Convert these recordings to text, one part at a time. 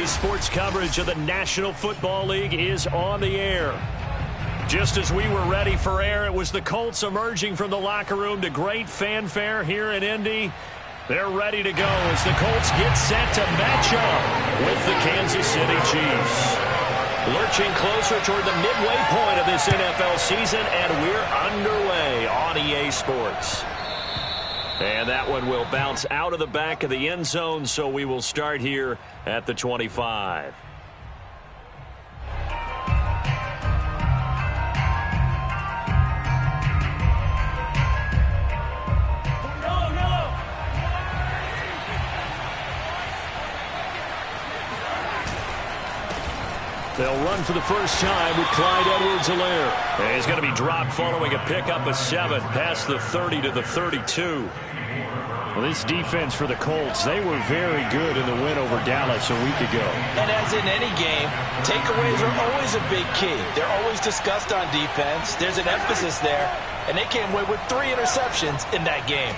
Sports coverage of the National Football League is on the air. Just as we were ready for air, it was the Colts emerging from the locker room to great fanfare here in Indy. They're ready to go as the Colts get set to match up with the Kansas City Chiefs. Lurching closer toward the midway point of this NFL season, and we're underway on EA Sports. And that one will bounce out of the back of the end zone, so we will start here at the 25. They'll run for the first time with Clyde Edwards-Helaire. And he's going to be dropped following a pickup of 7 past the 30 to the 32. Well, this defense for the Colts, they were very good in the win over Dallas a week ago. And as in any game, takeaways are always a big key. They're always discussed on defense. There's an emphasis there, and they came away with 3 interceptions in that game.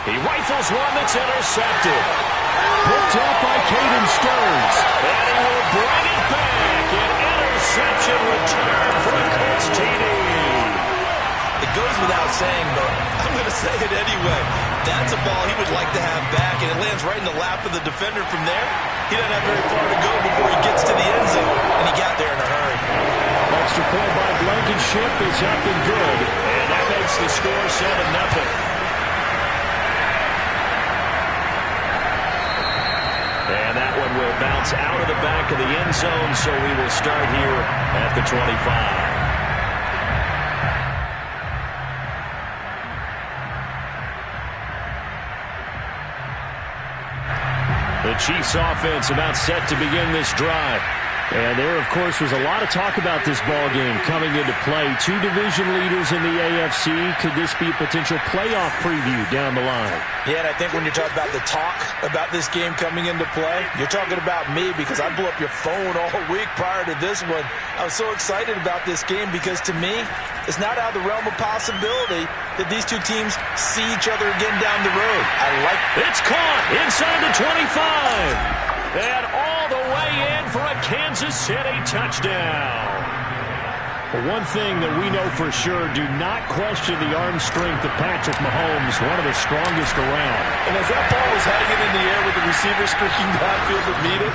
He rifles one that's intercepted. Picked up by Caden Stearns. And he will bring it back. An interception return for a Colts TD. It goes without saying, but I'm going to say it anyway. That's a ball he would like to have back, and it lands right in the lap of the defender from there. He doesn't have very far to go before he gets to the end zone, and he got there in a hurry. Extra point by Blankenship is up and good. And that makes the score 7-0. And that one will bounce out of the back of the end zone, so we will start here at the 25. The Chiefs offense about set to begin this drive. And there, of course, was a lot of talk about this ball game coming into play. 2 division leaders in the AFC. Could this be a potential playoff preview down the line? Yeah, and I think when you're talking about the talk about this game coming into play, you're talking about me because I blew up your phone all week prior to this one. I was so excited about this game because, to me, it's not out of the realm of possibility that these two teams see each other again down the road. I like it. It's caught inside the 25. And all the way in for a Kansas City touchdown. Well, one thing that we know for sure, do not question the arm strength of Patrick Mahomes, one of the strongest around. And as that ball was hanging in the air with the receiver streaking downfield to meet it,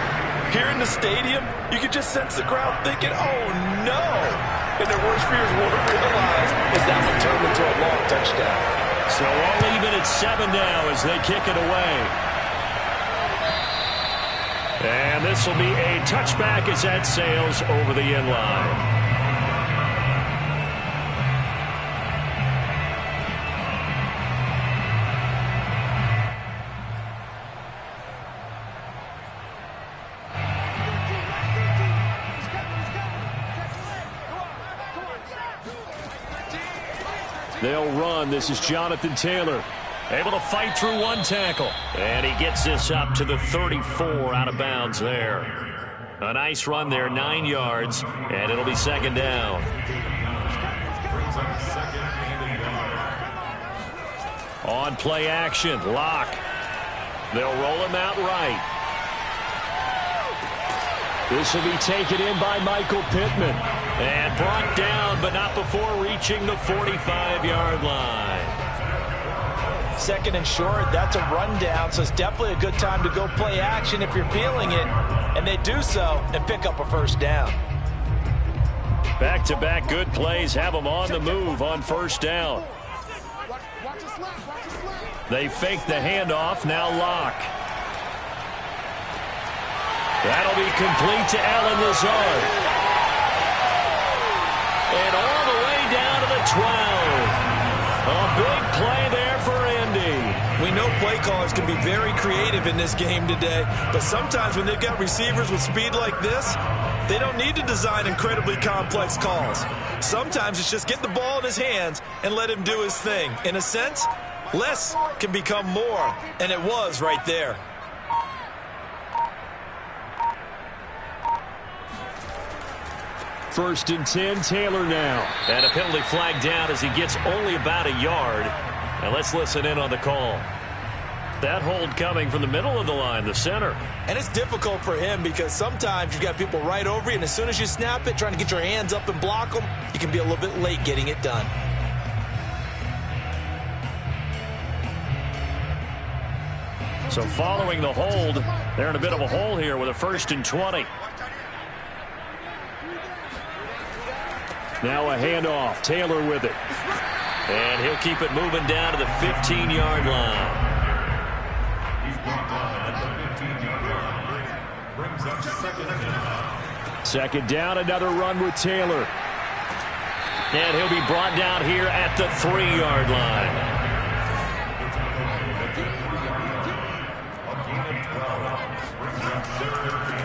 here in the stadium, you could just sense the crowd thinking, oh no! And their worst fears weren't realized as that one turned into a long touchdown. So all even at 7 now as they kick it away. And this will be a touchback as that sails over the end line. They'll run. This is Jonathan Taylor. Able to fight through one tackle. And he gets this up to the 34 out of bounds there. A nice run there, 9 yards, and it'll be 2nd down. On play action, Locke. They'll roll him out right. This will be taken in by Michael Pittman. And brought down, but not before reaching the 45-yard line. 2nd and short, that's a rundown, so it's definitely a good time to go play action if you're feeling it. And they do so and pick up a 1st down. Back-to-back good plays have them on the move on 1st down. They fake the handoff, now Locke. That'll be complete to Allen Lazard. And all the way down to the 12. A big play there for Indy. We know play callers can be very creative in this game today, but sometimes when they've got receivers with speed like this, they don't need to design incredibly complex calls. Sometimes it's just get the ball in his hands and let him do his thing. In a sense, less can become more, and it was right there. First and 10, Taylor now. And a penalty flag down as he gets only about a yard. And let's listen in on the call. That hold coming from the middle of the line, the center. And it's difficult for him because sometimes you've got people right over you, and as soon as you snap it, trying to get your hands up and block them, you can be a little bit late getting it done. So following the hold, they're in a bit of a hole here with a 1st and 20. Now a handoff. Taylor with it. And he'll keep it moving down to the 15-yard line. Second down, another run with Taylor. And he'll be brought down here at the 3-yard line.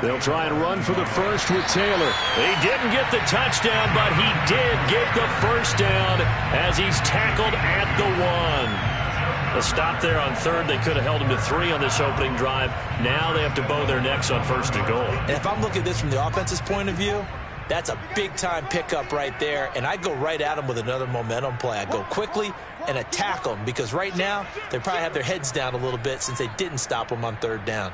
They'll try and run for the first with Taylor. He didn't get the touchdown, but he did get the first down as he's tackled at the 1. A stop there on 3rd. They could have held him to 3 on this opening drive. Now they have to bow their necks on 1st and goal. And if I'm looking at this from the offense's point of view, that's a big-time pickup right there, and I go right at him with another momentum play. I go quickly and attack them because right now they probably have their heads down a little bit since they didn't stop them on 3rd down.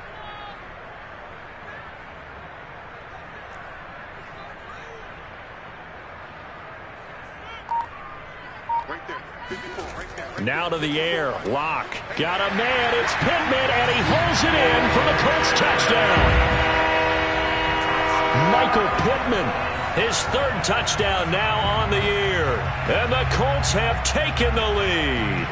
Now to the air. Locke. Got a man. It's Pittman, and he holds it in for the Colts touchdown. Michael Pittman, his 3rd touchdown now on the year. And the Colts have taken the lead.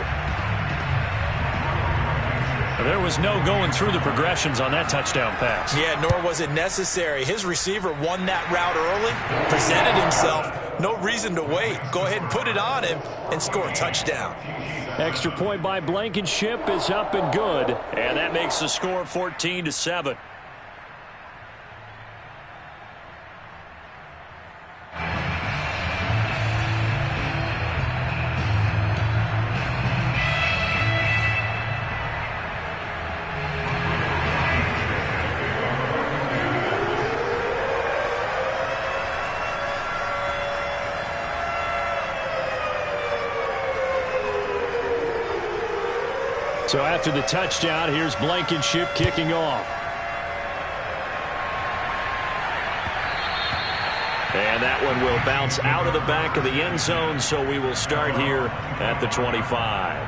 There was no going through the progressions on that touchdown pass. Yeah, nor was it necessary. His receiver won that route early, presented himself. No reason to wait. Go ahead and put it on him and score a touchdown. Extra point by Blankenship is up and good. And that makes the score 14-7. So after the touchdown, here's Blankenship kicking off. And that one will bounce out of the back of the end zone, so we will start here at the 25.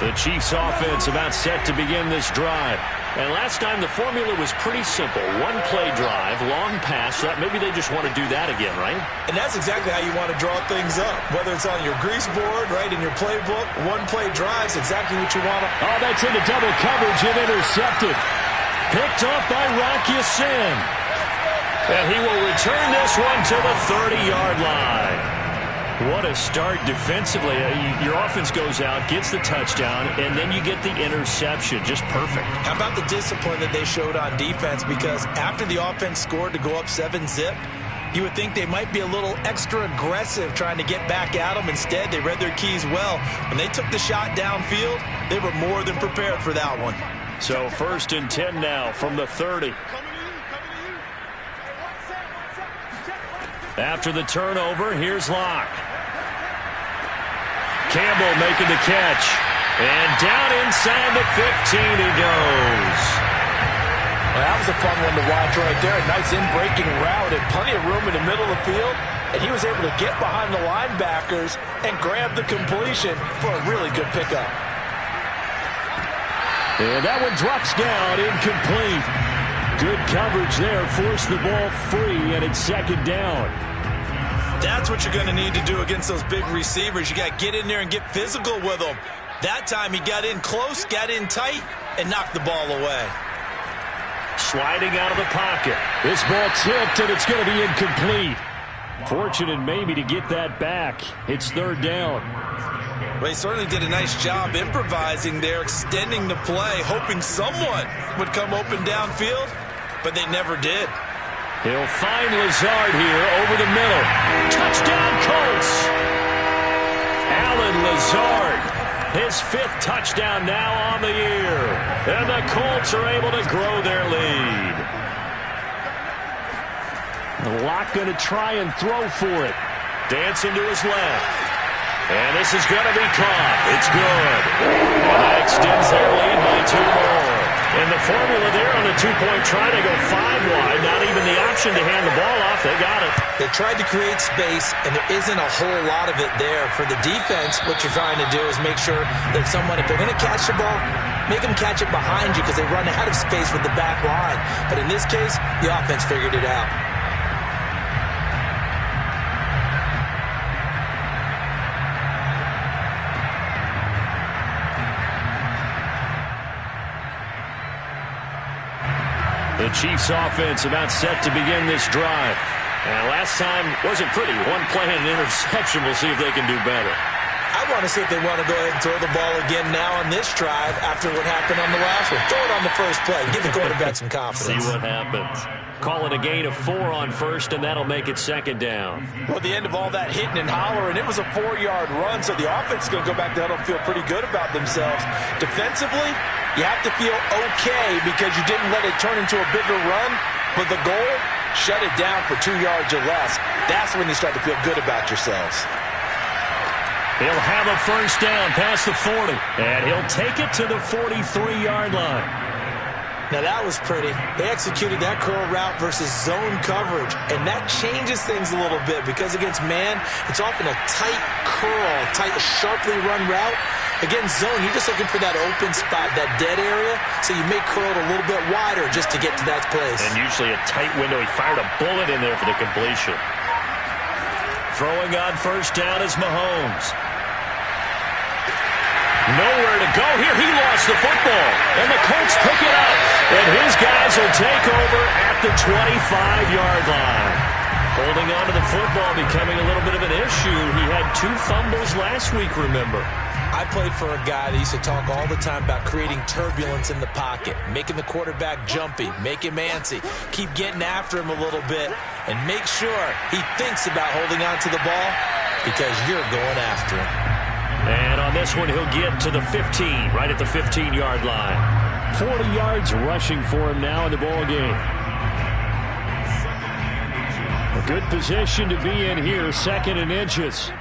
The Chiefs offense about set to begin this drive. And last time the formula was pretty simple. One play drive, long pass. Maybe they just want to do that again, right? And that's exactly how you want to draw things up. Whether it's on your grease board, right, in your playbook, one play drive is exactly what you want to. Oh, that's into double coverage and intercepted. Picked off by Rocky Sin. And he will return this one to the 30-yard line. What a start defensively. Your offense goes out, gets the touchdown, and then you get the interception. Just perfect. How about the discipline that they showed on defense? Because after the offense scored to go up 7-zip, you would think they might be a little extra aggressive trying to get back at them. Instead, they read their keys well. When they took the shot downfield, they were more than prepared for that one. So 1st and 10 now from the 30. After the turnover, here's Locke. Campbell making the catch. And down inside the 15 he goes. Well, that was a fun one to watch right there. A nice in-breaking route and plenty of room in the middle of the field. And he was able to get behind the linebackers and grab the completion for a really good pickup. And that one drops down, incomplete. Good coverage there, forced the ball free, and it's 2nd down. That's what you're going to need to do against those big receivers. You got to get in there and get physical with them. That time he got in close, got in tight, and knocked the ball away. Sliding out of the pocket. This ball tipped, and it's going to be incomplete. Fortunate maybe to get that back. It's 3rd down. Well, he certainly did a nice job improvising there, extending the play, hoping someone would come open downfield, but they never did. He'll find Lazard here over the middle. Touchdown, Colts! Alan Lazard, his 5th touchdown now on the year. And the Colts are able to grow their lead. Locke going to try and throw for it. Dancing to his left. And this is going to be caught. It's good. And that extends their lead by 2 more. And the formula there on the two-point try to go 5 wide. Not even the option to hand the ball off. They got it. They tried to create space, and there isn't a whole lot of it there. For the defense, what you're trying to do is make sure that someone, if they're going to catch the ball, make them catch it behind you because they run out of space with the back line. But in this case, the offense figured it out. The Chiefs offense about set to begin this drive. And last time wasn't pretty. One play and an interception. We'll see if they can do better. I want to see if they want to go ahead and throw the ball again now on this drive after what happened on the last one. Throw it on the first play. Give the quarterback some confidence. See what happens. Call it a gain of 4 on first, and that'll make it 2nd down. Well, at the end of all that hitting and hollering, it was a 4-yard run, so the offense is going to go back to huddle and feel pretty good about themselves. Defensively, you have to feel okay because you didn't let it turn into a bigger run, but the goal, shut it down for 2 yards or less. That's when you start to feel good about yourselves. He'll have a first down past the 40, and he'll take it to the 43-yard line. Now that was pretty. They executed that curl route versus zone coverage, and that changes things a little bit because against man, it's often a tight curl, sharply run route. Against zone, you're just looking for that open spot, that dead area, so you may curl it a little bit wider just to get to that place. And usually a tight window. He fired a bullet in there for the completion. Throwing on first down is Mahomes. Nowhere to go here. He lost the football. And the Colts pick it up. And his guys will take over at the 25-yard line. Holding on to the football becoming a little bit of an issue. He had 2 fumbles last week, remember. I played for a guy that used to talk all the time about creating turbulence in the pocket, making the quarterback jumpy, make him antsy, keep getting after him a little bit, and make sure he thinks about holding on to the ball because you're going after him. And on this one, he'll get to the 15, right at the 15-yard line. 40 yards rushing for him now in the ball game. A good position to be in here, 2nd and inches.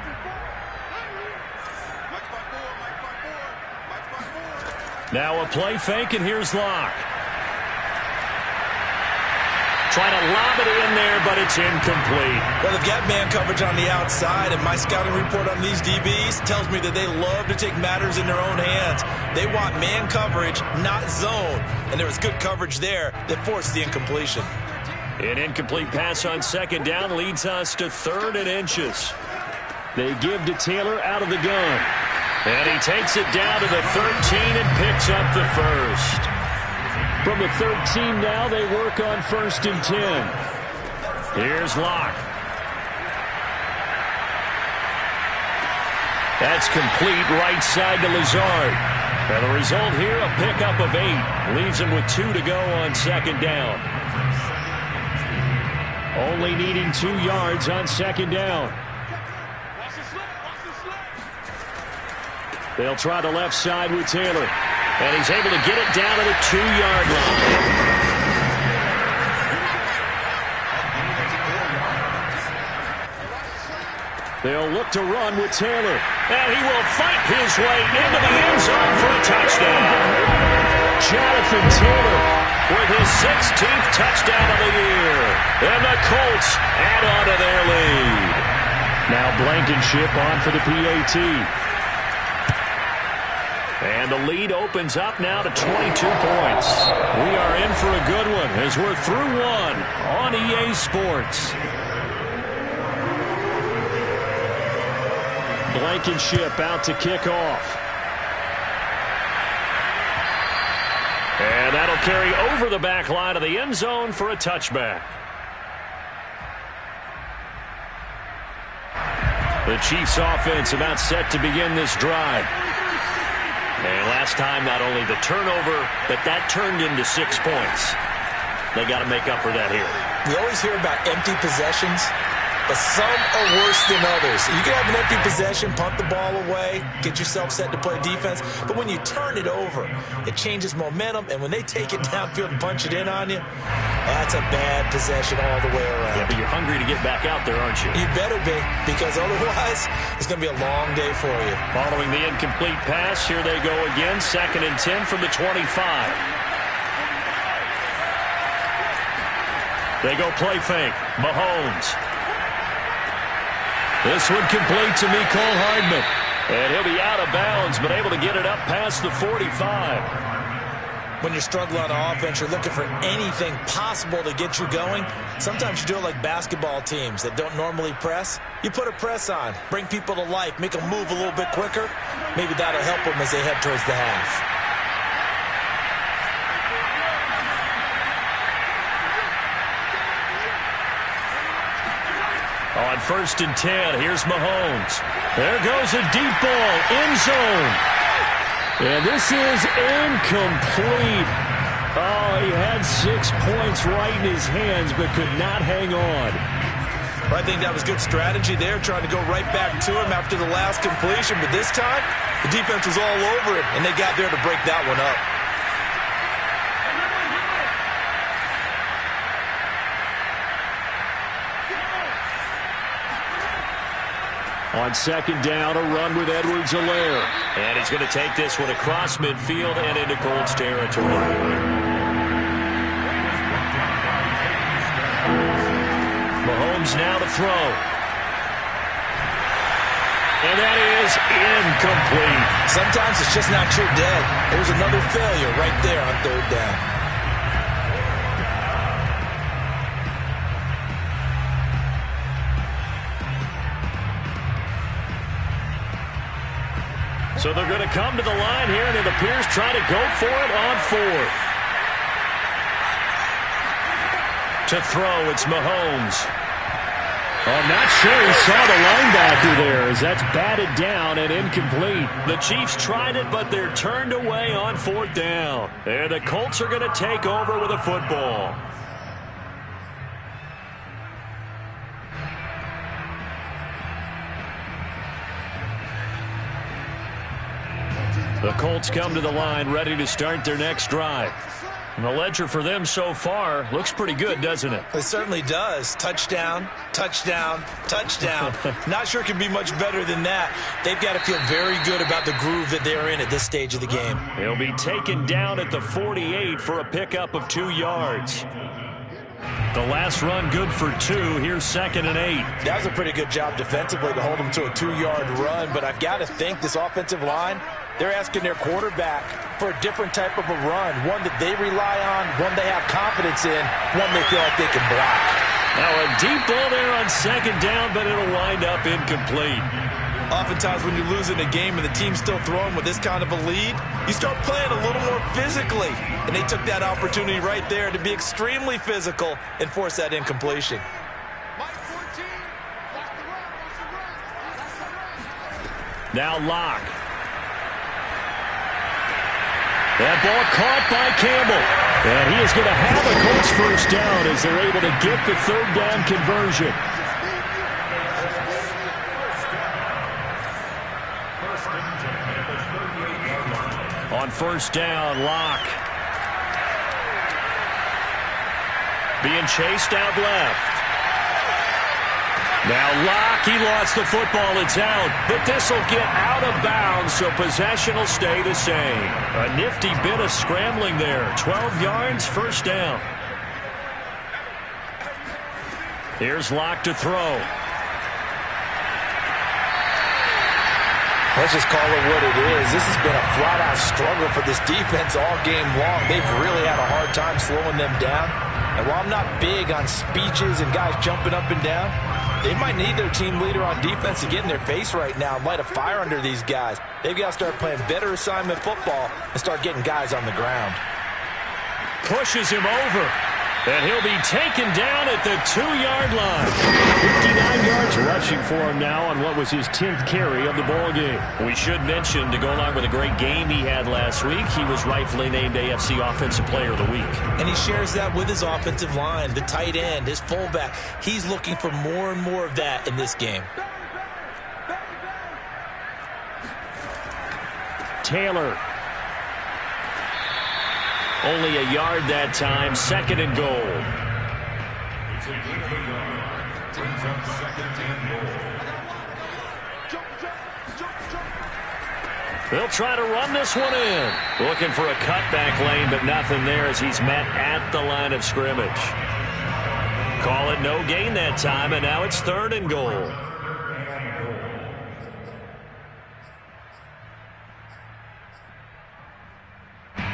Now a play fake, and here's Locke. Trying to lob it in there, but it's incomplete. Well, they've got man coverage on the outside, and my scouting report on these DBs tells me that they love to take matters in their own hands. They want man coverage, not zone. And there was good coverage there that forced the incompletion. An incomplete pass on 2nd down leads us to 3rd and inches. They give to Taylor out of the gun. And he takes it down to the 13 and picks up the first. From the 13 now, they work on 1st and 10. Here's Locke. That's complete right side to Lazard. And the result here, a pickup of 8. Leaves him with 2 to go on 2nd down. Only needing 2 yards on 2nd down. They'll try the left side with Taylor. And he's able to get it down to the 2-yard line. They'll look to run with Taylor. And he will fight his way into the end zone for a touchdown. Jonathan Taylor with his 16th touchdown of the year. And the Colts add on to their lead. Now Blankenship on for the PAT. And the lead opens up now to 22 points. We are in for a good one as we're through 1 on EA Sports. Blankenship out to kick off. And that'll carry over the back line of the end zone for a touchback. The Chiefs offense about set to begin this drive. And last time, not only the turnover, but that turned into 6 points. They got to make up for that here. We always hear about empty possessions. but some are worse than others. You can have an empty possession, punt the ball away, get yourself set to play defense, but when you turn it over, it changes momentum, and when they take it downfield and punch it in on you, that's a bad possession all the way around. Yeah, but you're hungry to get back out there, aren't you? You better be, because otherwise, it's going to be a long day for you. Following the incomplete pass, here they go again, 2nd and 10 from the 25. They go play fake. Mahomes. This one complete to Mecole Hardman. And he'll be out of bounds, but able to get it up past the 45. When you're struggling on offense, you're looking for anything possible to get you going. Sometimes you do it like basketball teams that don't normally press. You put a press on, bring people to life, make them move a little bit quicker. Maybe that'll help them as they head towards the half. On 1st and 10, here's Mahomes. There goes a deep ball, end zone. And this is incomplete. Oh, he had 6 points right in his hands, but could not hang on. I think that was good strategy there, trying to go right back to him after the last completion. But this time, the defense was all over it, and they got there to break that one up. On 2nd down, a run with Edwards-Helaire. And he's going to take this one across midfield and into Colts territory. Mahomes now to throw. And that is incomplete. Sometimes it's just not your day. There's another failure right there on 3rd down. So they're going to come to the line here, and it appears try to go for it on 4th. To throw, it's Mahomes. I'm not sure he saw the linebacker there as that's batted down and incomplete. The Chiefs tried it, but they're turned away on 4th down. And the Colts are going to take over with a football. The Colts come to the line, ready to start their next drive. And the ledger for them so far looks pretty good, doesn't it? It certainly does. Touchdown, touchdown, touchdown. Not sure it can be much better than that. They've got to feel very good about the groove that they're in at this stage of the game. He'll be taken down at the 48 for a pickup of 2 yards. The last run good for 2. Here's 2nd and 8. That was a pretty good job defensively to hold them to a 2-yard run, but I've got to think this offensive line, they're asking their quarterback for a different type of a run, one that they rely on, one they have confidence in, one they feel like they can block. Now a deep ball there on 2nd down, but it'll wind up incomplete. Oftentimes when you're losing a game and the team's still throwing with this kind of a lead, you start playing a little more physically. And they took that opportunity right there to be extremely physical and force that incompletion. Now Locke. That ball caught by Campbell. And he is going to have a Colts first down as they're able to get the 3rd down conversion. On 1st down, Locke. Being chased out left. Now Locke, he lost the football, it's out. But this will get out of bounds, so possession will stay the same. A nifty bit of scrambling there. 12 yards, 1st down. Here's Locke to throw. Let's just call it what it is. This has been a flat-out struggle for this defense all game long. They've really had a hard time slowing them down. And while I'm not big on speeches and guys jumping up and down, they might need their team leader on defense to get in their face right now and light a fire under these guys. They've got to start playing better assignment football and start getting guys on the ground. Pushes him over. And he'll be taken down at the 2-yard line. 59 yards rushing for him now on what was his 10th carry of the ball game. We should mention, to go along with a great game he had last week, he was rightfully named AFC Offensive Player of the Week. And he shares that with his offensive line, the tight end, his fullback. He's looking for more and more of that in this game. Taylor. Only a yard that time, 2nd and goal. They'll try to run this one in. Looking for a cutback lane, but nothing there as he's met at the line of scrimmage. Call it no gain that time, and now it's 3rd and goal.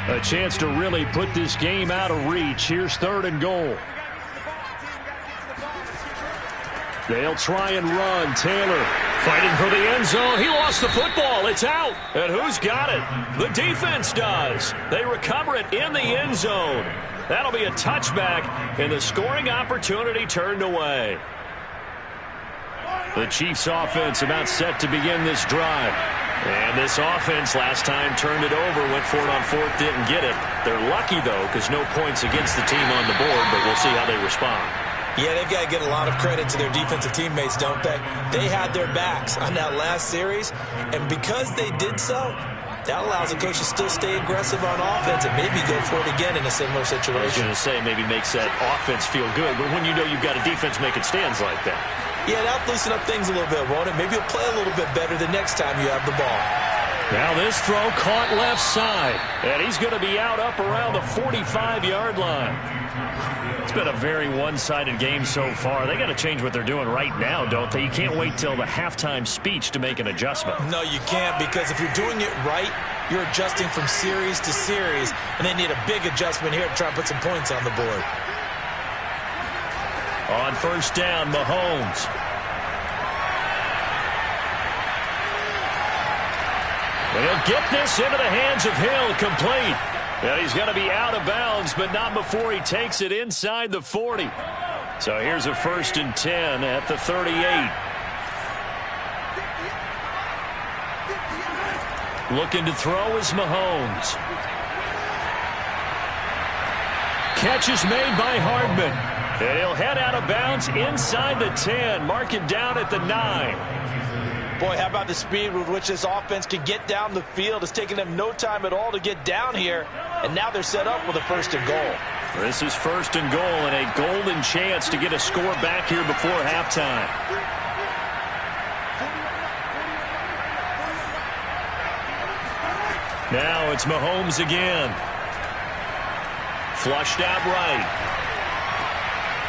A chance to really put this game out of reach. Here's 3rd and goal. They'll try and run. Taylor fighting for the end zone. He lost the football. It's out. And who's got it? The defense does. They recover it in the end zone. That'll be a touchback, and the scoring opportunity turned away. The Chiefs' offense about set to begin this drive. And this offense last time turned it over, went for it on 4th, didn't get it. They're lucky, though, because no points against the team on the board, but we'll see how they respond. Yeah, they've got to get a lot of credit to their defensive teammates, don't they? They had their backs on that last series, and because they did so, that allows the coach to still stay aggressive on offense and maybe go for it again in a similar situation. I was going to say maybe makes that offense feel good, but when you know you've got a defense making stands like that. Yeah, that'll loosen up things a little bit, won't it? Maybe you'll play a little bit better the next time you have the ball. Now this throw caught left side, and he's going to be out up around the 45-yard line. It's been a very one-sided game so far. They got to change what they're doing right now, don't they? You can't wait till the halftime speech to make an adjustment. No, you can't, because if you're doing it right, you're adjusting from series to series, and they need a big adjustment here to try and put some points on the board. On 1st down, Mahomes. And he'll get this into the hands of Hill, complete. And he's going to be out of bounds, but not before he takes it inside the 40. So here's a 1st and 10 at the 38. Looking to throw is Mahomes. Catch is made by Hardman. And he'll head out of bounds inside the 10. Mark it down at the 9. Boy, how about the speed with which this offense can get down the field? It's taken them no time at all to get down here. And now they're set up with a 1st and goal. This is 1st and goal and a golden chance to get a score back here before halftime. Now it's Mahomes again. Flushed out right.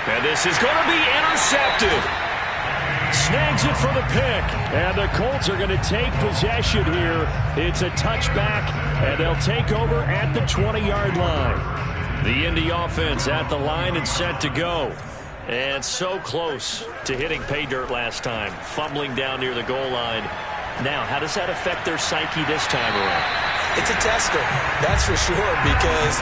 And this is going to be intercepted. Snags it for the pick. And the Colts are going to take possession here. It's a touchback, and they'll take over at the 20-yard line. The Indy offense at the line and set to go. And so close to hitting pay dirt last time. Fumbling down near the goal line. Now, how does that affect their psyche this time around? It's a tester, that's for sure, because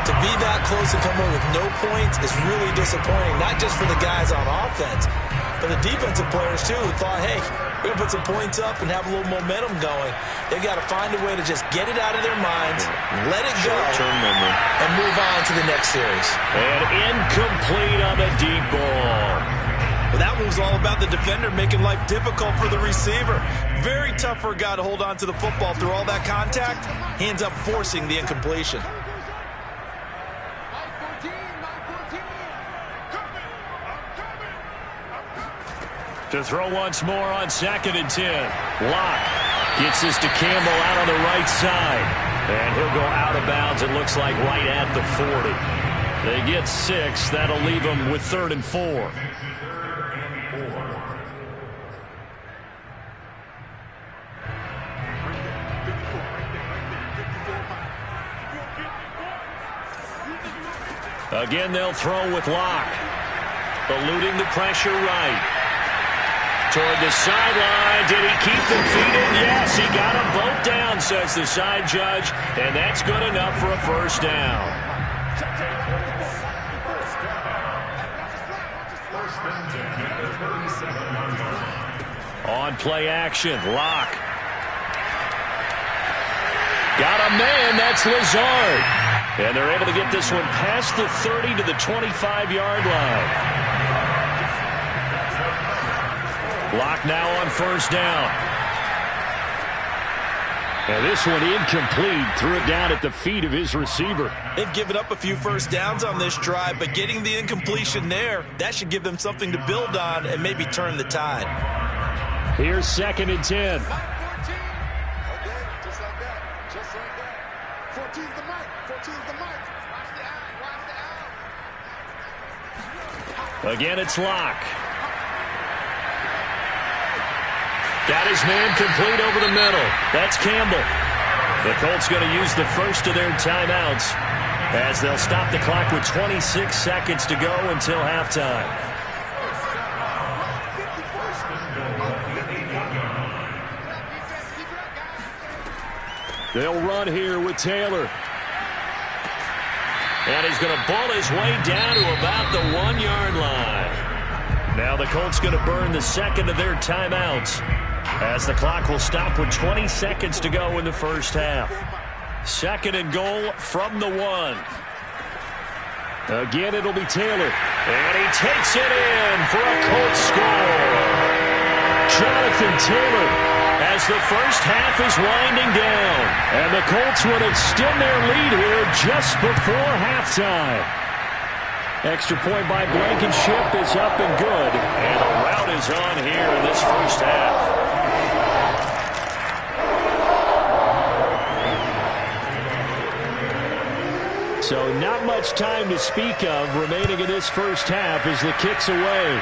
to be that close and come away with no points is really disappointing, not just for the guys on offense, but the defensive players, too, who thought, hey, we're going to put some points up and have a little momentum going. They've got to find a way to just get it out of their minds, let it go, and move on to the next series. And incomplete on the deep ball. Well, that one was all about the defender making life difficult for the receiver. Very tough for a guy to hold on to the football through all that contact. He ends up forcing the incompletion. To throw once more on 2nd and 10. Locke gets this to Campbell out on the right side. And he'll go out of bounds, it looks like, right at the 40. They get 6. That'll leave them with 3rd and 4. Again, they'll throw with Locke. Eluding the pressure right. Toward the sideline. Did he keep them feet in? Yes, he got them both down, says the side judge. And that's good enough for a 1st down. On play action, Locke. Got a man, that's Lazard. And they're able to get this one past the 30 to the 25-yard line. Locke now on first down. And this one incomplete. Threw it down at the feet of his receiver. They've given up a few first downs on this drive, but getting the incompletion there, that should give them something to build on and maybe turn the tide. Here's 2nd and 10. Again, it's Locke. Got his man complete over the middle. That's Campbell. The Colts going to use the first of their timeouts as they'll stop the clock with 26 seconds to go until halftime. They'll run here with Taylor. And he's going to ball his way down to about the 1-yard line. Now the Colts going to burn the second of their timeouts as the clock will stop with 20 seconds to go in the first half. 2nd and goal from the 1. Again, it'll be Taylor. And he takes it in for a Colts score. Jonathan Taylor, as the first half is winding down. And the Colts would extend their lead here just before halftime. Extra point by Blankenship is up and good. And a rout is on here in this first half. So not much time to speak of remaining in this first half as the kick's away.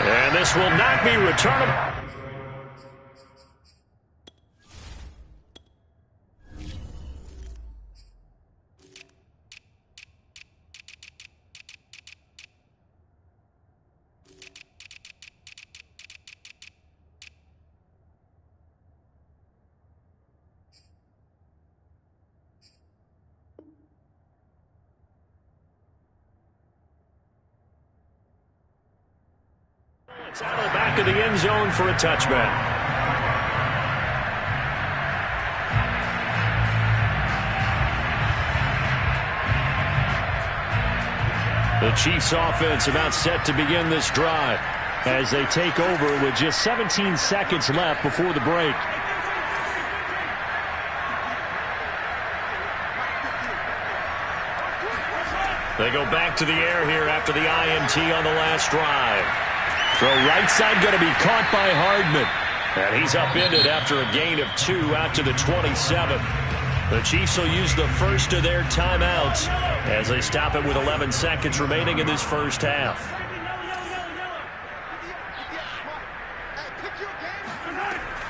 And this will not be returnable. It's out of the back of the end zone for a touchback. The Chiefs offense about set to begin this drive as they take over with just 17 seconds left before the break. They go back to the air here after the INT on the last drive. Throw right side going to be caught by Hardman. And he's upended after a gain of 2 out to the 27. The Chiefs will use the first of their timeouts as they stop it with 11 seconds remaining in this first half.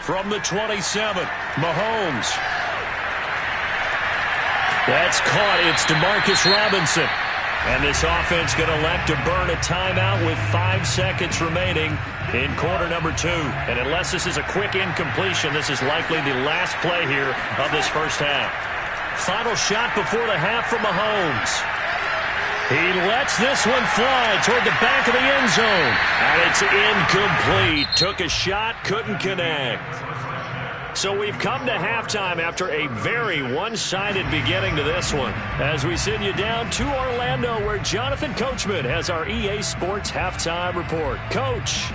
From the 27, Mahomes. That's caught. It's DeMarcus Robinson. And this offense going to elect to burn a timeout with 5 seconds remaining in quarter number 2. And unless this is a quick incompletion, this is likely the last play here of this first half. Final shot before the half from Mahomes. He lets this one fly toward the back of the end zone. And it's incomplete. Took a shot, couldn't connect. So we've come to halftime after a very one-sided beginning to this one. As we send you down to Orlando, where Jonathan Coachman has our EA Sports Halftime Report. Coach.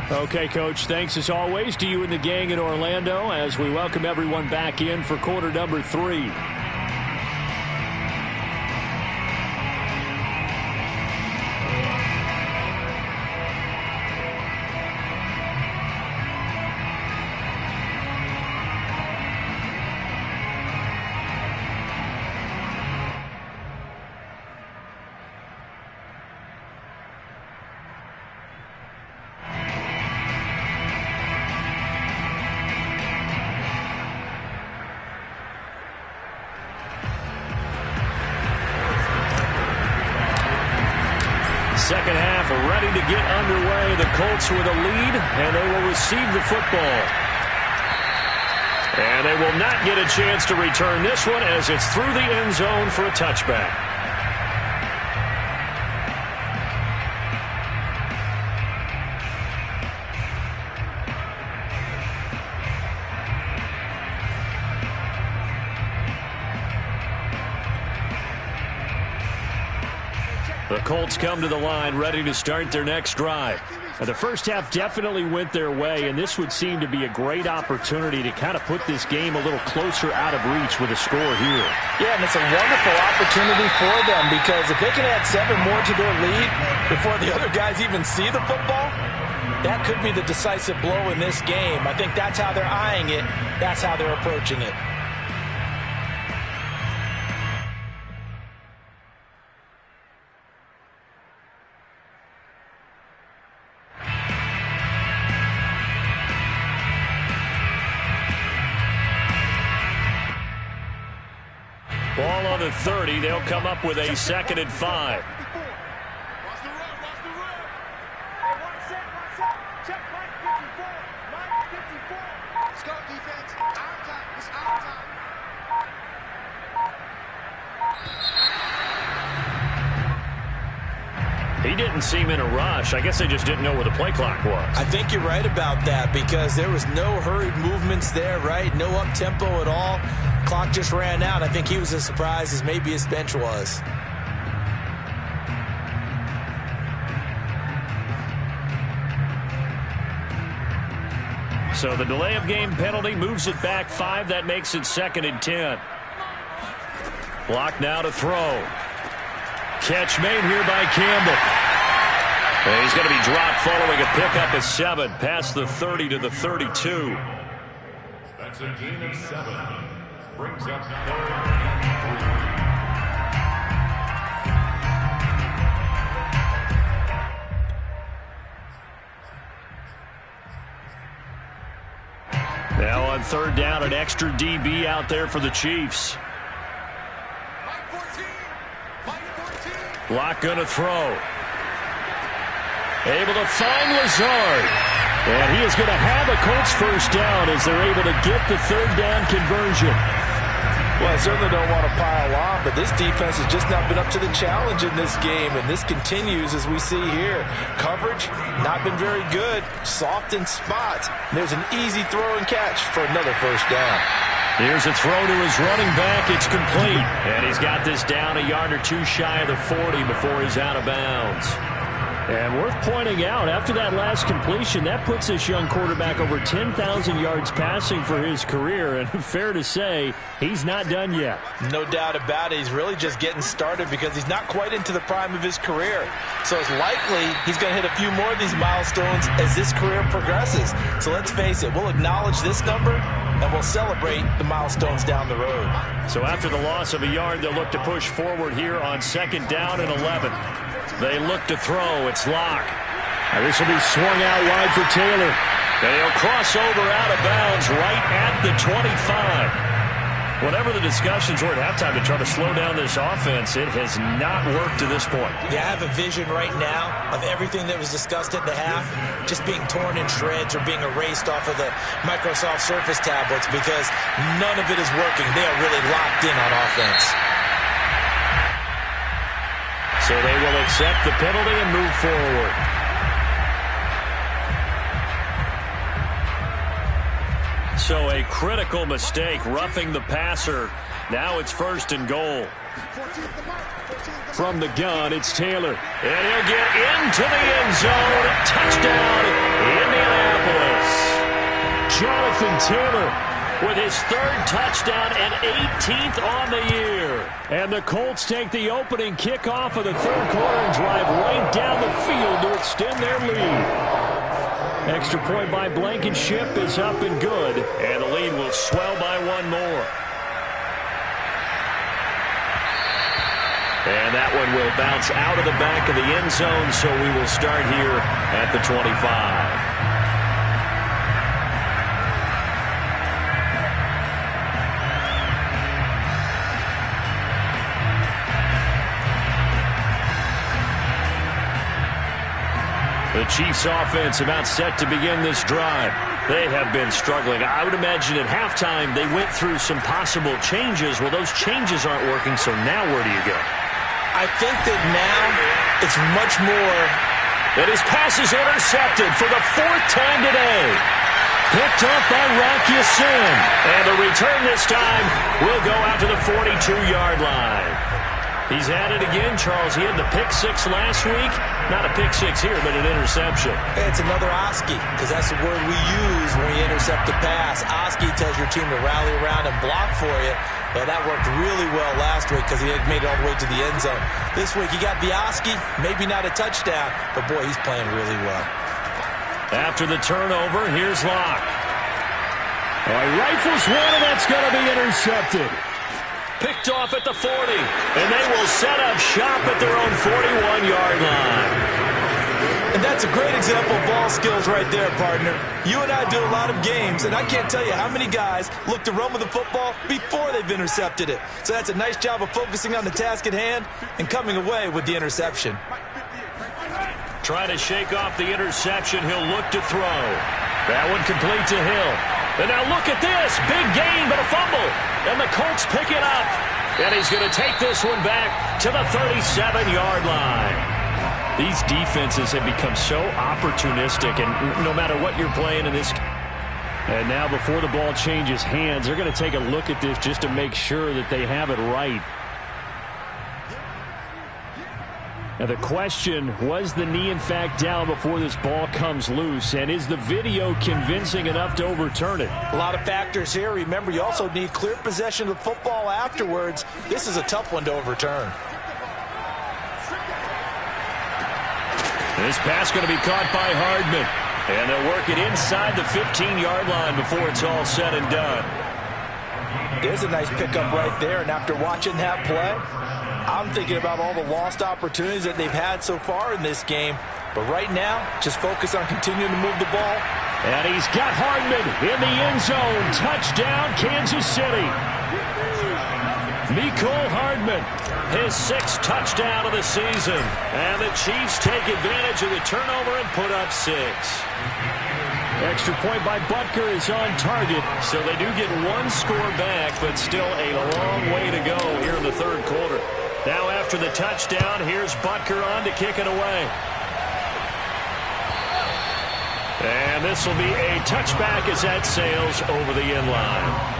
Okay, Coach, thanks as always to you and the gang in Orlando as we welcome everyone back in for quarter number 3. second half ready to get underway. The Colts with a lead, and they will receive the football. And they will not get a chance to return this one as it's through the end zone for a touchback. The Colts come to the line ready to start their next drive. The first half definitely went their way, and this would seem to be a great opportunity to kind of put this game a little closer out of reach with a score here. Yeah, and it's a wonderful opportunity for them because if they can add 7 more to their lead before the other guys even see the football, that could be the decisive blow in this game. I think that's how they're eyeing it. That's how they're approaching it. Ball on the 30. They'll come up with a 2nd and 5. He didn't seem in a rush. I guess they just didn't know where the play clock was. I think you're right about that because there was no hurried movements there, right? No up-tempo at all. Clock just ran out. I think he was as surprised as maybe his bench was. So the delay of game penalty moves it back 5. That makes it 2nd and 10. Block now to throw. Catch made here by Campbell. And he's going to be dropped following a pickup of 7 past the 30 to the 32. That's a gain of 7. Brings up 3rd and 3. Now on 3rd down, an extra DB out there for the Chiefs. Block going to throw. Able to find Lazard. And he is going to have a Colts first down as they're able to get the 3rd down conversion. Well, I certainly don't want to pile on, but this defense has just not been up to the challenge in this game, and this continues as we see here. Coverage, not been very good. Soft in spots. There's an easy throw and catch for another first down. Here's a throw to his running back. It's complete. And he's got this down a yard or 2 shy of the 40 before he's out of bounds. And worth pointing out, after that last completion, that puts this young quarterback over 10,000 yards passing for his career. And fair to say, he's not done yet. No doubt about it. He's really just getting started because he's not quite into the prime of his career. So it's likely he's going to hit a few more of these milestones as this career progresses. So let's face it, we'll acknowledge this number and we'll celebrate the milestones down the road. So after the loss of a yard, they'll look to push forward here on 2nd down and 11. They look to throw. It's Locke. Now this will be swung out wide for Taylor. And he'll cross over out of bounds right at the 25. Whatever the discussions were at halftime to try to slow down this offense, it has not worked to this point. Yeah, I have a vision right now of everything that was discussed at the half just being torn in shreds or being erased off of the Microsoft Surface tablets because none of it is working. They are really locked in on offense. So they will accept the penalty and move forward. So a critical mistake, roughing the passer. Now it's 1st and goal. From the gun, it's Taylor. And he'll get into the end zone. Touchdown, Indianapolis. Jonathan Taylor with his 3rd touchdown and 18th on the year. And the Colts take the opening kickoff of the 3rd quarter and drive right down the field to extend their lead. Extra point by Blankenship is up and good, and the lead will swell by 1 more. And that one will bounce out of the back of the end zone, so we will start here at the 25. Chiefs offense about set to begin this drive. They have been struggling. I would imagine at halftime they went through some possible changes. Well, those changes aren't working, so now where do you go? I think that now it's much more. And his pass is intercepted for the 4th time today. Picked up by Rocky Sin. And the return this time will go out to the 42-yard line. He's had it again, Charles. He had the pick 6 last week. Not a pick 6 here, but an interception. It's another Oski, because that's the word we use when we intercept a pass. Oski tells your team to rally around and block for you. Well, that worked really well last week because he had made it all the way to the end zone. This week he got the Oski, maybe not a touchdown, but boy, he's playing really well. After the turnover, here's Locke. All right, rifles one, and that's going to be intercepted. Picked off at the 40, and they will set up shop at their own 41-yard line. And that's a great example of ball skills right there, partner. You and I do a lot of games, and I can't tell you how many guys look to run with the football before they've intercepted it. So that's a nice job of focusing on the task at hand and coming away with the interception. Trying to shake off the interception. He'll look to throw. That one complete to Hill. And now look at this. Big gain, but a fumble. And the Colts pick it up. And he's going to take this one back to the 37-yard line. These defenses have become so opportunistic, and no matter what you're playing in this. And now before the ball changes hands, they're going to take a look at this just to make sure that they have it right. Now the question, was the knee in fact down before this ball comes loose? And is the video convincing enough to overturn it? A lot of factors here. Remember, you also need clear possession of the football afterwards. This is a tough one to overturn. This pass going to be caught by Hardman. And they'll work it inside the 15-yard line before it's all said and done. There's a nice pickup right there. And after watching that play, I'm thinking about all the lost opportunities that they've had so far in this game. But right now, just focus on continuing to move the ball. And he's got Hardman in the end zone. Touchdown, Kansas City. Mecole Hardman, his 6th touchdown of the season. And the Chiefs take advantage of the turnover and put up 6. Extra point by Butker is on target, so they do get one score back, but still a long way to go here in the 3rd quarter. Now after the touchdown, here's Butker on to kick it away. And this will be a touchback as that sails over the end line.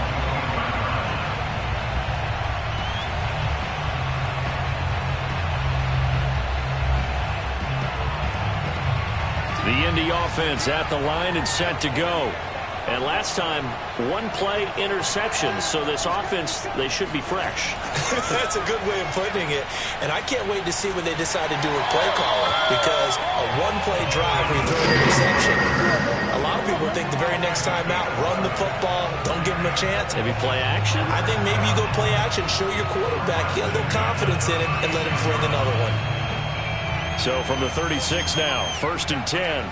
The Indy offense at the line and set to go. And last time, 1-play interception. So this offense, they should be fresh. That's a good way of putting it. And I can't wait to see what they decide to do with play calling. Because a 1-play drive where you throw an interception, a lot of people think the very next time out, run the football, don't give them a chance. Maybe play action? I think maybe you go play action, show your quarterback, get a little confidence in it, and let him fling another one. So from the 36 now, 1st and 10.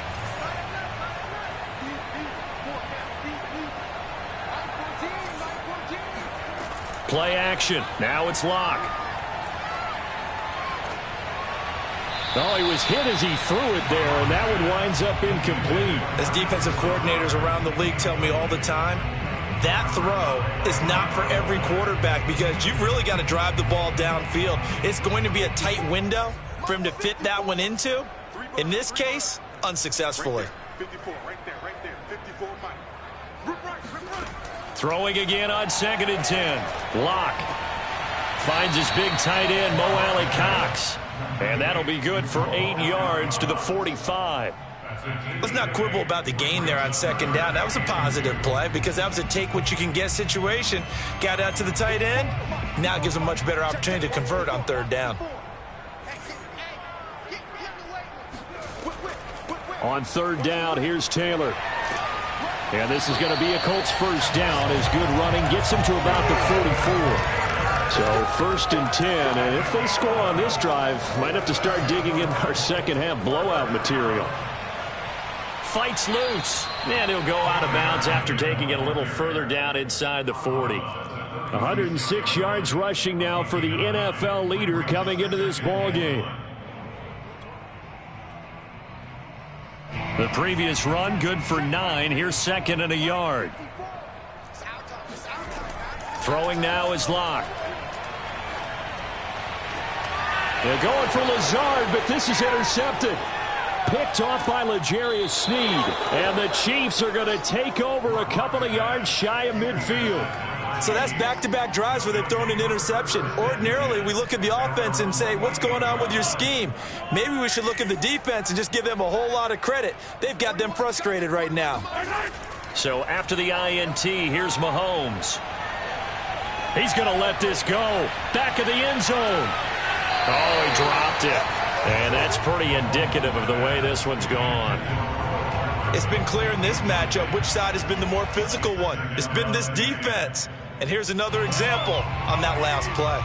Play action. Now it's Locke. Oh, he was hit as he threw it there, and that one winds up incomplete. As defensive coordinators around the league tell me all the time, that throw is not for every quarterback because you've really got to drive the ball downfield. It's going to be a tight window for him to fit that one into. In this case, unsuccessfully. 54, right there, 54, Throwing again on 2nd and 10. Locke finds his big tight end, Mo Alley Cox. And that'll be good for 8 yards to the 45. Let's not quibble about the gain there on 2nd down. That was a positive play because that was a take-what-you-can-get situation. Got out to the tight end. Now it gives a much better opportunity to convert on 3rd down. On 3rd down, here's Taylor. And this is going to be a Colts 1st down as good running gets him to about the 44. So 1st and 10, and if they score on this drive, might have to start digging in our second half blowout material. Fights loose, and he'll go out of bounds after taking it a little further down inside the 40. 106 yards rushing now for the NFL leader coming into this ball game. The previous run good for 9. Here's second and a yard. Throwing now is Locke. They're going for Lazard, but this is intercepted. Picked off by L'Jarius Sneed. And the Chiefs are going to take over a couple of yards shy of midfield. So that's back-to-back drives where they've thrown an interception. Ordinarily, we look at the offense and say, what's going on with your scheme? Maybe we should look at the defense and just give them a whole lot of credit. They've got them frustrated right now. So after the INT, here's Mahomes. He's going to let this go. Back of the end zone. Oh, he dropped it. And that's pretty indicative of the way this one's gone. It's been clear in this matchup which side has been the more physical one. It's been this defense. And here's another example on that last play.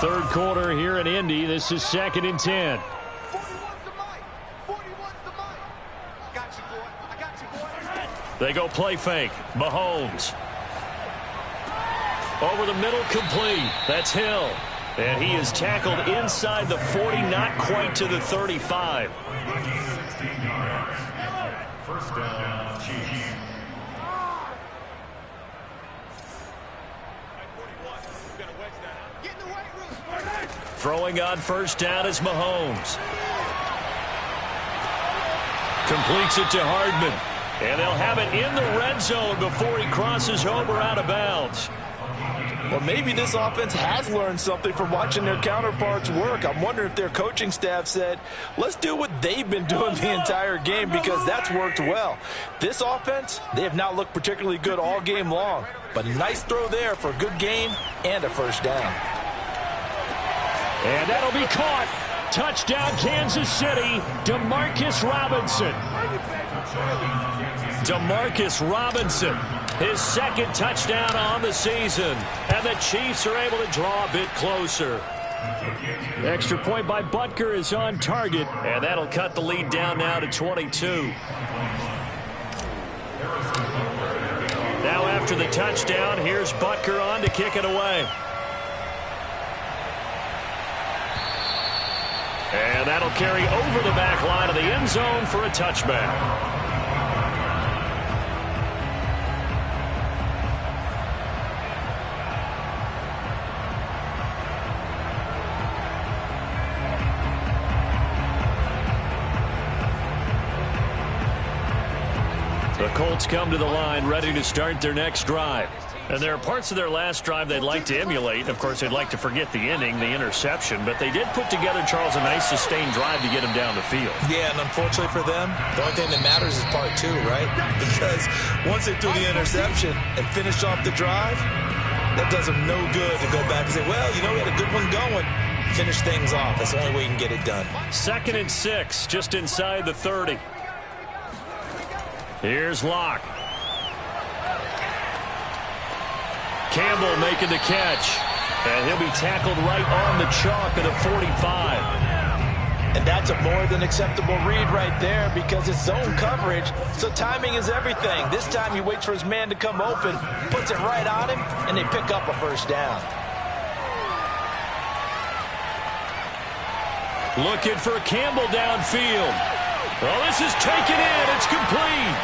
Third quarter here in Indy. This is 2nd and 10. They go play fake. Mahomes. Over the middle, complete. That's Hill. And he is tackled inside the 40, not quite to the 35. 16 yards. First down, Chiefs. Throwing on first down is Mahomes. Completes it to Hardman. And they'll have it in the red zone before he crosses over out of bounds. Well, maybe this offense has learned something from watching their counterparts work. I'm wondering if their coaching staff said, let's do what they've been doing the entire game, because that's worked well. This offense, they have not looked particularly good all game long. But a nice throw there for a good gain and a first down. And that'll be caught. Touchdown, Kansas City. Demarcus Robinson. Demarcus Robinson. His second touchdown on the season. And the Chiefs are able to draw a bit closer. Extra point by Butker is on target. And that'll cut the lead down now to 22. Now after the touchdown, here's Butker on to kick it away. And that'll carry over the back line of the end zone for a touchback. The Colts come to the line ready to start their next drive. And there are parts of their last drive they'd like to emulate. Of course, they'd like to forget the inning, the interception. But they did put together, Charles, a nice sustained drive to get him down the field. Yeah, and unfortunately for them, the only thing that matters is part 2, right? Because once they threw the interception and finished off the drive, that does them no good to go back and say, well, you know, we had a good one going. Finish things off. That's the only way you can get it done. 2nd and 6, just inside the 30. Here's Locke. Campbell making the catch. And he'll be tackled right on the chalk at a 45. And that's a more than acceptable read right there, because it's zone coverage, so timing is everything. This time he waits for his man to come open, puts it right on him, and they pick up a first down. Looking for Campbell downfield. Well, this is taken in. It's complete.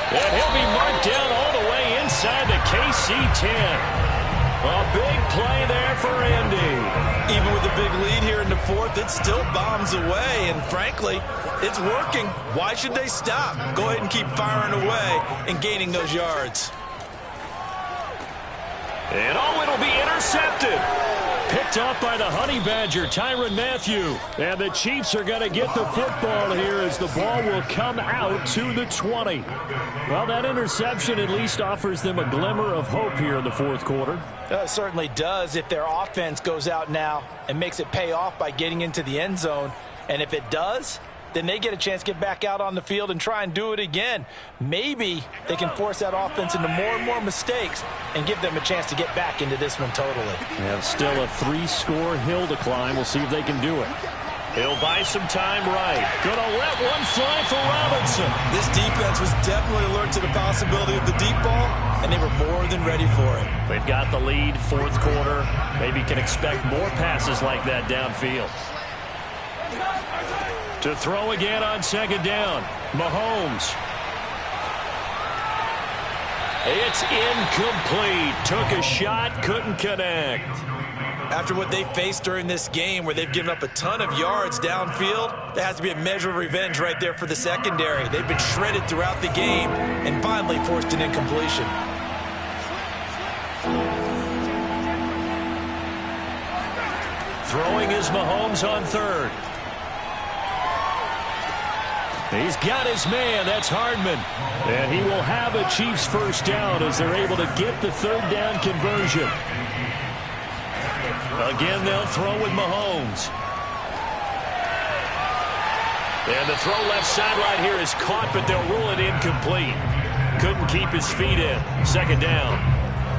And he'll be marked down all the way inside the KC-10. A big play there for Indy. Even with a big lead here in the 4th, it still bombs away. And frankly, it's working. Why should they stop? Go ahead and keep firing away and gaining those yards. And oh, it'll be intercepted. Picked up by the Honey Badger, Tyrann Mathieu. And the Chiefs are going to get the football here as the ball will come out to the 20. Well, that interception at least offers them a glimmer of hope here in the 4th quarter. It certainly does if their offense goes out now and makes it pay off by getting into the end zone. And if it does, then they get a chance to get back out on the field and try and do it again. Maybe they can force that offense into more and more mistakes and give them a chance to get back into this one totally. They have still a 3-score hill to climb. We'll see if they can do it. He'll buy some time right. Gonna let one fly for Robinson. This defense was definitely alert to the possibility of the deep ball, and they were more than ready for it. They've got the lead, 4th quarter. Maybe can expect more passes like that downfield. To throw again on second down. Mahomes. It's incomplete. Took a shot, couldn't connect. After what they faced during this game where they've given up a ton of yards downfield, there has to be a measure of revenge right there for the secondary. They've been shredded throughout the game and finally forced an incompletion. Throwing is Mahomes on third. He's got his man. That's Hardman. And he will have a Chiefs first down as they're able to get the third down conversion. Again, they'll throw with Mahomes. And the throw left side right here is caught, but they'll rule it incomplete. Couldn't keep his feet in. Second down.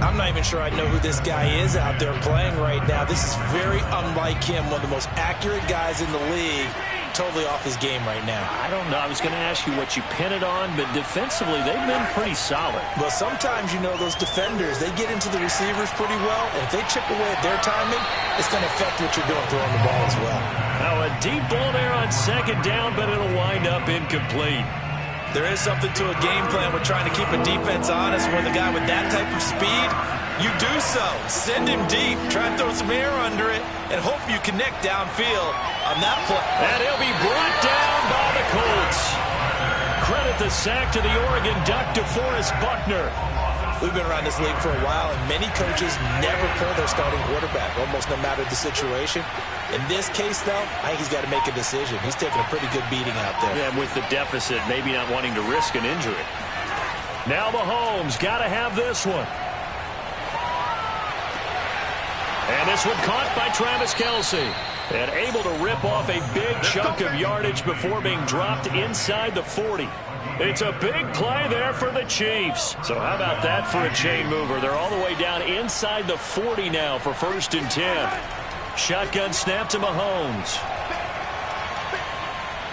I'm not even sure I know who this guy is out there playing right now. This is very unlike him, one of the most accurate guys in the league. Totally off his game right now. I don't know. I was going to ask you what you pin it on, but defensively, they've been pretty solid. Well, sometimes, you know, those defenders, they get into the receivers pretty well, and if they chip away at their timing, it's going to affect what you're doing throwing the ball as well. Now, a deep ball there on second down, but it'll wind up incomplete. There is something to a game plan with trying to keep a defense honest when the guy with that type of speed, you do so. Send him deep, try and throw some air under it, and hope you connect downfield on that play. And he'll be brought down by the Colts. Credit the sack to the Oregon Duck, DeForest Buckner. We've been around this league for a while, and many coaches never pull their starting quarterback, almost no matter the situation. In this case, though, I think he's got to make a decision. He's taking a pretty good beating out there. Yeah, with the deficit, maybe not wanting to risk an injury. Now Mahomes got to have this one. And this one caught by Travis Kelce. And able to rip off a big chunk of yardage before being dropped inside the 40. It's a big play there for the Chiefs. So how about that for a chain mover? They're all the way down inside the 40 now for 1st and 10. Shotgun snap to Mahomes.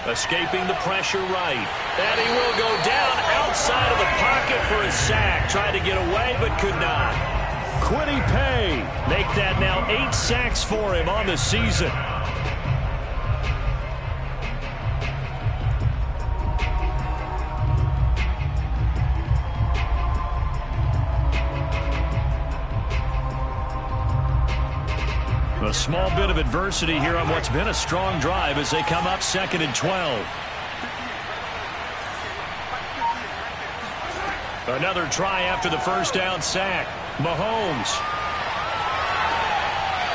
Escaping the pressure right. And he will go down outside of the pocket for a sack. Tried to get away but could not. Quiddy Pay make that now 8 sacks for him on the season. A small bit of adversity here on what's been a strong drive as they come up 2nd and 12. Another try after the first down sack. Mahomes.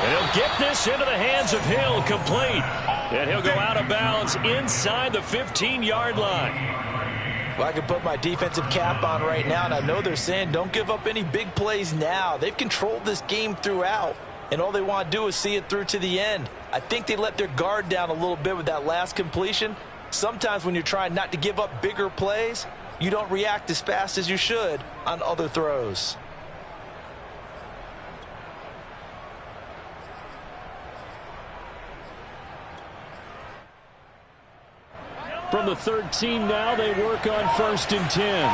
And he'll get this into the hands of Hill, complete. And he'll go out of bounds inside the 15-yard line. Well, I can put my defensive cap on right now, and I know they're saying don't give up any big plays now. They've controlled this game throughout, and all they want to do is see it through to the end. I think they let their guard down a little bit with that last completion. Sometimes when you're trying not to give up bigger plays, you don't react as fast as you should on other throws. From the 13 now, they work on 1st and 10.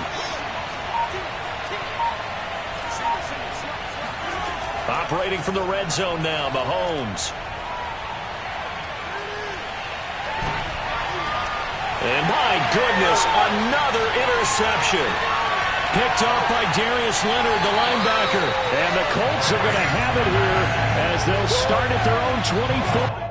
Operating from the red zone now, Mahomes. And my goodness, another interception. Picked off by Darius Leonard, the linebacker. And the Colts are going to have it here as they'll start at their own 24.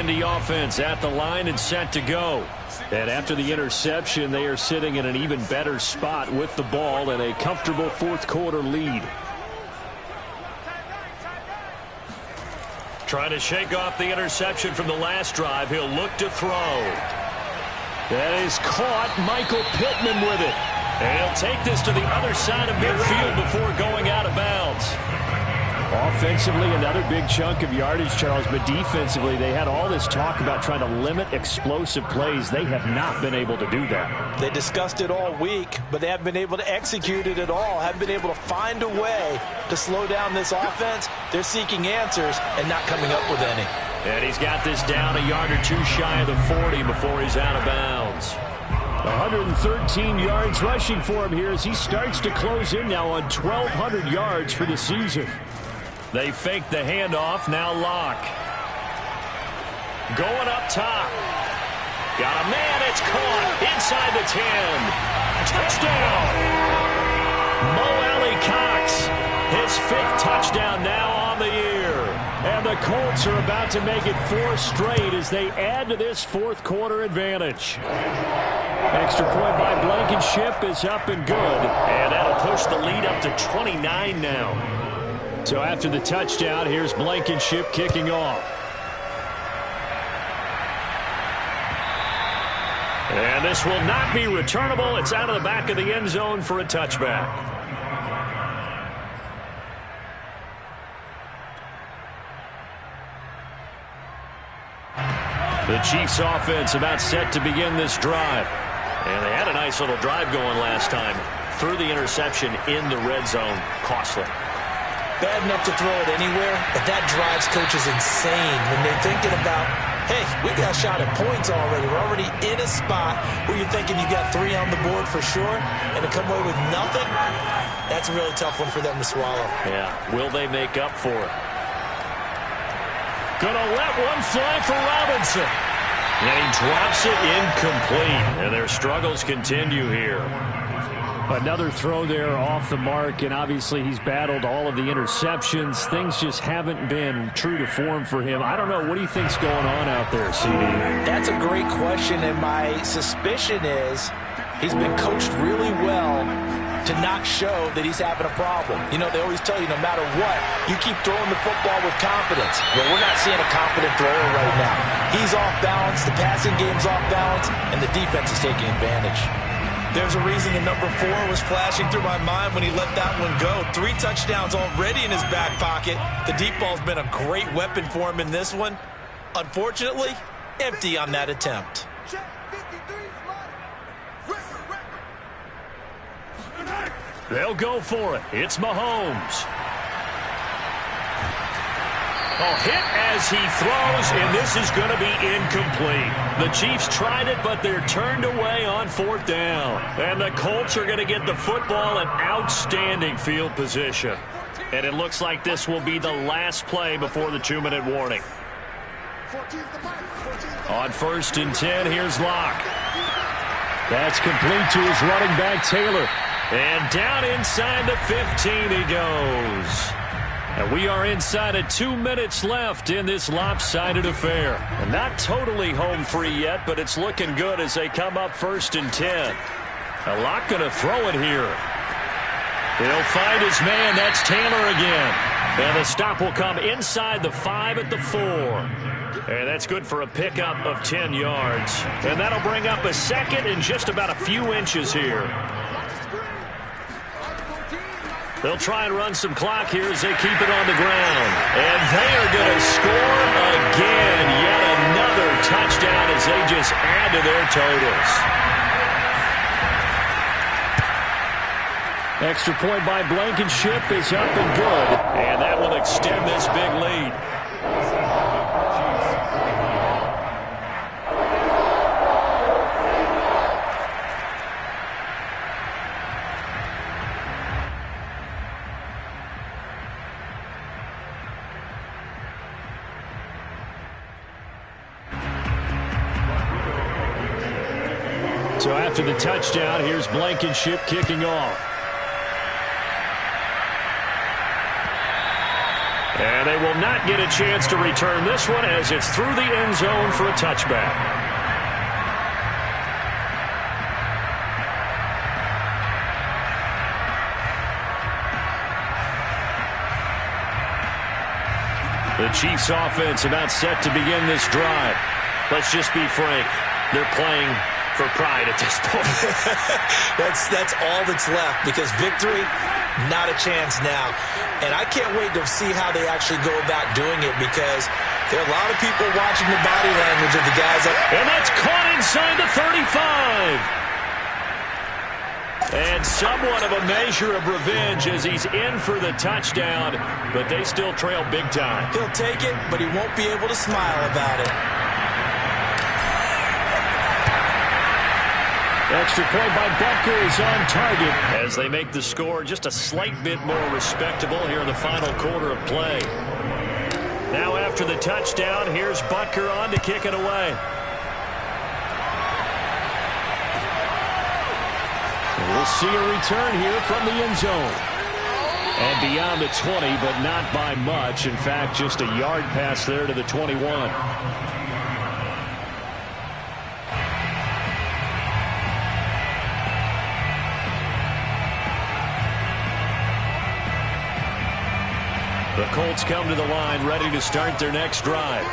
Indy offense at the line and set to go. And after the interception, they are sitting in an even better spot with the ball and a comfortable fourth quarter lead. Trying to shake off the interception from the last drive. He'll look to throw. That is caught. Michael Pittman with it. And he'll take this to the other side of midfield before going out of bounds. Offensively, another big chunk of yardage, Charles, but defensively, they had all this talk about trying to limit explosive plays. They have not been able to do that. They discussed it all week, but they haven't been able to execute it at all, haven't been able to find a way to slow down this offense. They're seeking answers and not coming up with any. And he's got this down a yard or two shy of the 40 before he's out of bounds. 113 yards rushing for him here as he starts to close in now on 1,200 yards for the season. They fake the handoff. Now Locke. Going up top. Got a man. It's caught inside the 10. Touchdown. Mo Alley Cox. His 5th touchdown now on the year. And the Colts are about to make it 4 straight as they add to this fourth quarter advantage. Extra point by Blankenship is up and good. And that'll push the lead up to 29 now. So after the touchdown, here's Blankenship kicking off. And this will not be returnable. It's out of the back of the end zone for a touchback. The Chiefs offense about set to begin this drive. And they had a nice little drive going last time. Threw the interception in the red zone. Costly. Bad enough to throw it anywhere, but that drives coaches insane when they're thinking about, hey, we got a shot at points already. We're already in a spot where you're thinking you got 3 on the board for sure, and to come away with nothing, that's a really tough one for them to swallow. Yeah, will they make up for it? Gonna let one fly for Robinson. And he drops it incomplete, and their struggles continue here. Another throw there off the mark, and obviously he's battled all of the interceptions. Things just haven't been true to form for him. I don't know. What do you think's going on out there, CD? That's a great question, and my suspicion is he's been coached really well to not show that he's having a problem. You know, they always tell you no matter what, you keep throwing the football with confidence. Well, we're not seeing a confident thrower right now. He's off balance, the passing game's off balance, and the defense is taking advantage. There's a reason the number 4 was flashing through my mind when he let that one go. 3 touchdowns already in his back pocket. The deep ball's been a great weapon for him in this one. Unfortunately, empty on that attempt. They'll go for it. It's Mahomes. A hit as he throws, and this is going to be incomplete. The Chiefs tried it, but they're turned away on 4th down. And the Colts are going to get the football in outstanding field position. And it looks like this will be the last play before the 2-minute warning. On 1st and 10, here's Locke. That's complete to his running back, Taylor. And down inside the 15 he goes. And we are inside of 2 minutes left in this lopsided affair. And not totally home free yet, but it's looking good as they come up 1st and 10. A lot going to throw it here. He'll find his man. That's Taylor again. And the stop will come inside the 5 at the 4. And that's good for a pickup of 10 yards. And that'll bring up a 2nd and just about a few inches here. They'll try and run some clock here as they keep it on the ground. And they are going to score again. Yet another touchdown as they just add to their totals. Extra point by Blankenship is up and good. And that will extend this big lead. So after the touchdown, here's Blankenship kicking off. And they will not get a chance to return this one as it's through the end zone for a touchback. The Chiefs offense about set to begin this drive. Let's just be frank. They're playing for pride at this point. That's all that's left, because victory, not a chance now. And I can't wait to see how they actually go about doing it, because there are a lot of people watching the body language of the guys. And that's caught inside the 35. And somewhat of a measure of revenge as he's in for the touchdown, but they still trail big time. He'll take it, but he won't be able to smile about it. Extra point by Butker is on target as they make the score just a slight bit more respectable here in the final quarter of play. Now after the touchdown, here's Butker on to kick it away. We'll see a return here from the end zone. And beyond the 20, but not by much. In fact, just a yard pass there to the 21. The Colts come to the line ready to start their next drive.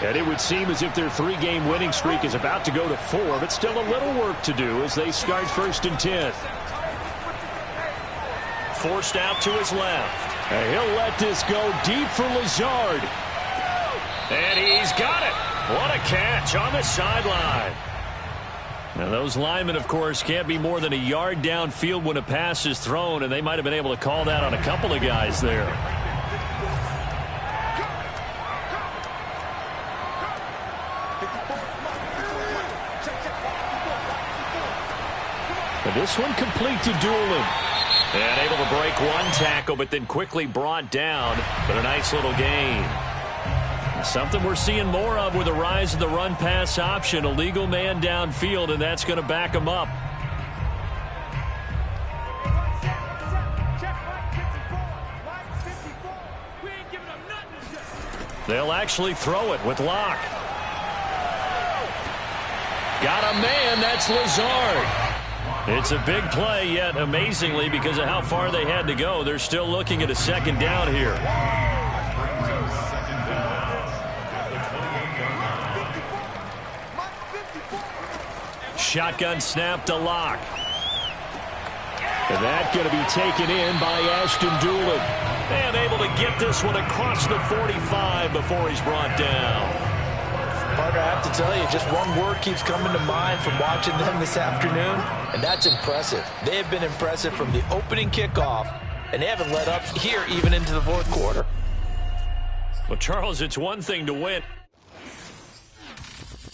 And it would seem as if their three-game winning streak is about to go to 4, but still a little work to do as they start 1st and 10. Forced out to his left. And he'll let this go deep for Lazard. And he's got it. What a catch on the sideline. Now those linemen, of course, can't be more than a yard downfield when a pass is thrown, and they might have been able to call that on a couple of guys there. And this one complete to Doolin. And able to break one tackle, but then quickly brought down. But a nice little gain. Something we're seeing more of with the rise of the run-pass option. A legal man downfield, and that's going to back him up. They'll actually throw it with Locke. Got a man, that's Lazard. It's a big play, yet amazingly, because of how far they had to go, they're still looking at a second down here. Shotgun snap to Locke. And that's going to be taken in by Ashton Doolin. And able to get this one across the 45 before he's brought down. Parker, I have to tell you, just one word keeps coming to mind from watching them this afternoon, and that's impressive. They have been impressive from the opening kickoff, and they haven't let up here even into the fourth quarter. Well, Charles, it's one thing to win.